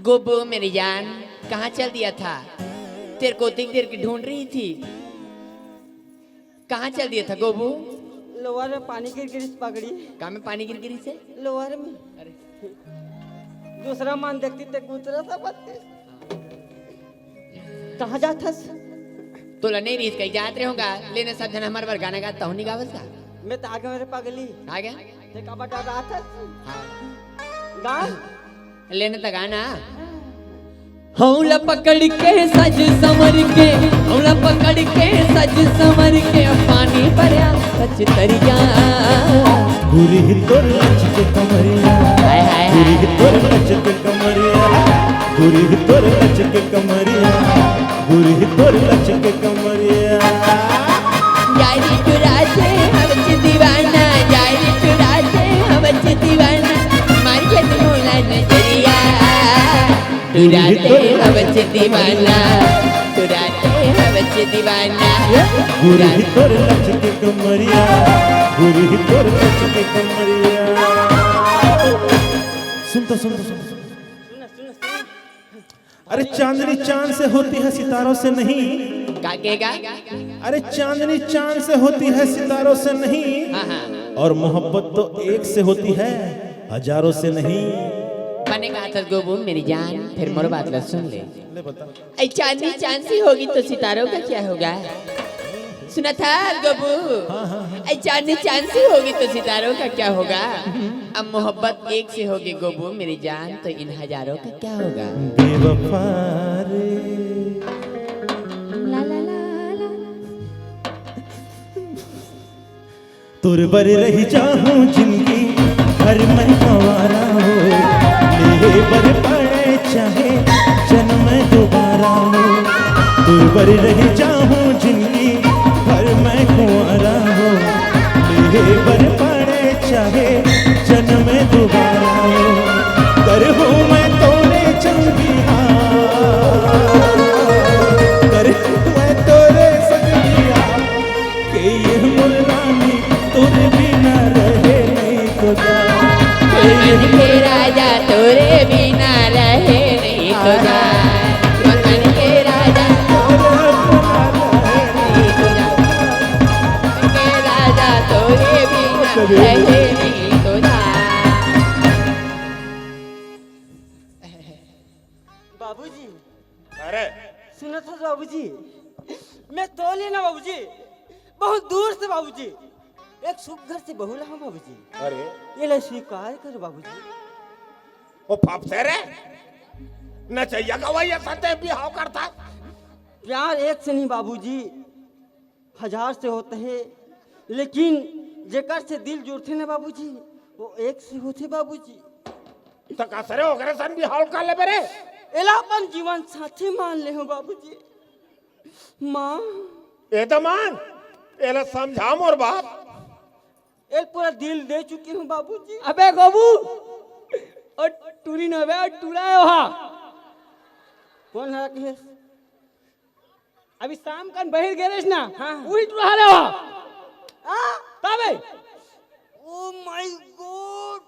गोबू मेरी जान कहाँ चल दिया था? तेरे को इतनी देर की ढूंढ रही थी। कहाँ चल दिया था गोबू? लोअर में पानी गिर गिरी पगड़ी। कहाँ में पानी गिर गिरी से? लोअर में। अरे दूसरा मान देखती ते गुजरा था बत्ती। कहाँ जाता? तोला नहीं रीत कहीं जात रहे होगा। लेने सब जन हमारे बार गाना गाता हूँ नहीं गावल का। मैं तो आगे मेरे पगली। आगे? ते कब डर रहा था? हाँ। गा? लेने तक आना। हौला पकड़ के सज समर के, हौला पकड़ के सज समर के पानी भरिया सच तरिया। गुरी तोर लच के कमरिया, गुरी तोर लच के कमरिया, गुरी तोर लच के कमरिया, गुरी तोर लच के कमरिया। जारी चुराते हम दीवाना, जारी चुराते हम दीवाना, मारिए मोला नजरिया। चुराते हम दीवाना, चुराते हम दीवाना। गुरी तोर लच के कमरिया, गुरी तोर लच के कमरिया। सुनता सुनता सुनता। अरे चांदनी चांद से होती है सितारों से नहीं। काकेगा? अरे चांदनी चांद से होती है सितारों से नहीं। हाँ हाँ। और मोहब्बत तो एक से होती है हजारों से नहीं। मैंने कहा था गोबू मेरी जान, फिर मोर बात ला सुन ले। ले बता। ऐ चांदनी चांसी होगी तो सितारों का क्या होगा? सुना था गोबू? ऐ चांदनी चांसी होगी तो सितारों का क्या होगा? अब मोहब्बत एक से होगी गोबू मेरी जान, तो इन हजारों का क्या होगा? बेवफा रे ला ला ला ला। तुर बर रही जाऊं जिंदगी हर मैं गंवारा हो। ले बर पड़े चाहे जन्म दोबारा हो। तुर बर रही जाऊं जिंदगी हर मैं गंवारा हो। ले बर पड़े चाहे जन्म दोबारा हो। कर हूँ मैं तोरे चंगिया, कर हूँ मैं तोरे संगिया, के ये मुरानी तोरे बिना रहे नहीं खुदा। मन के राजा तोरे बिना रहे नहीं खुदा। मन के राजा तोरे बिना रहे नहीं खुदा। बाबूजी, अरे सुना था बाबूजी? मैं तो लेना बाबूजी, बहुत दूर से बाबूजी, एक सुघर से बहू लाऊं बाबूजी। अरे ये ले स्वीकार कर बाबूजी। वो फाप से रे न चाहिए गवाइया सते भी हाव करता। प्यार एक से नहीं बाबूजी, हजार से होते हैं, लेकिन जेकर से दिल जुड़ते ना बाबूजी वो एक से होते बाबूजी। तो कसरे हो गए सन भी हाव कर ले मेरे। एलापन जीवन साथी मान ले हो बाबूजी। माँ ए तो मान एला समझा मोर बाप। एक पूरा दिल दे चुकी हूँ बाबूजी। अबे गोबू और टूरी न बे टूरा है वहाँ। कौन है कि अभी शाम का बहिर गैरेज ना। हाँ। वही टूरा है वहाँ। तबे oh my God,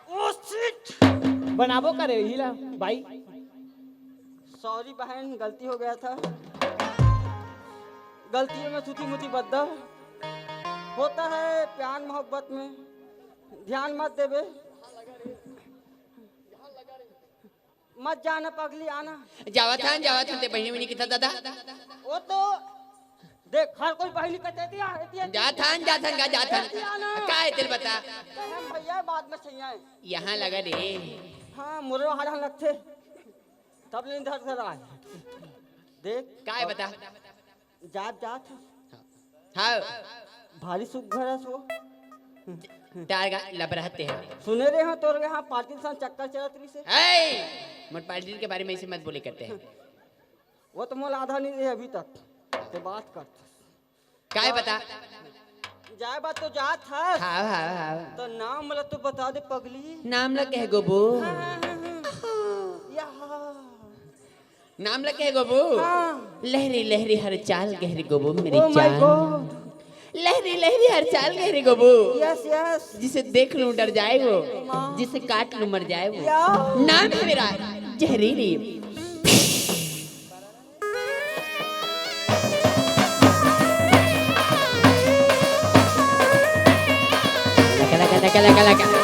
oh shit. बनाबो करे हिला भाई। सॉरी बहन, गलती हो गया था। गलतियों में छुटी मुटी बद्दा होता है प्यार मोहब्बत में। ध्यान मत देवे, मत जाना पगली आना। जावा था ते बहनी बहनी कितना दादा? वो तो देख हर कोई पहली कहते दिया जाथन का है तेरे बता? भैया बाद में चाहिए। यहाँ लगा रे। हाँ मुरे हरा लगते तब ले धर धर आए। देख का है बता? जात हाँ भारी सुघर है सो। तारगा लबरहते हैं। सुने रहे हैं तोर यहाँ पार्टी सन चक्कर चलत रही से। मोट पार्टी के बारे में ऐसे मत बोले करते हैं। वो तो मोल आधा नहीं रहे अभी तक तो बात कर। का है बता? जाए बात तो जात है। हाँ तो नाम मतलब तो बता दे पगली। नाम लग है गोबू। नाम लगे है गोबू। हाँ। लहरी लहरी हर चाल गहरी गोबू मेरी ओ माय जान। गॉड। लहरी लहरी हर चाल गहरी गोबू। Yes yes. जिसे देख लूं डर जाए वो, जिसे काट लूं मर जाए वो। या। नाम है मेरा जहरीली। लगा लगा लगा लगा लगा।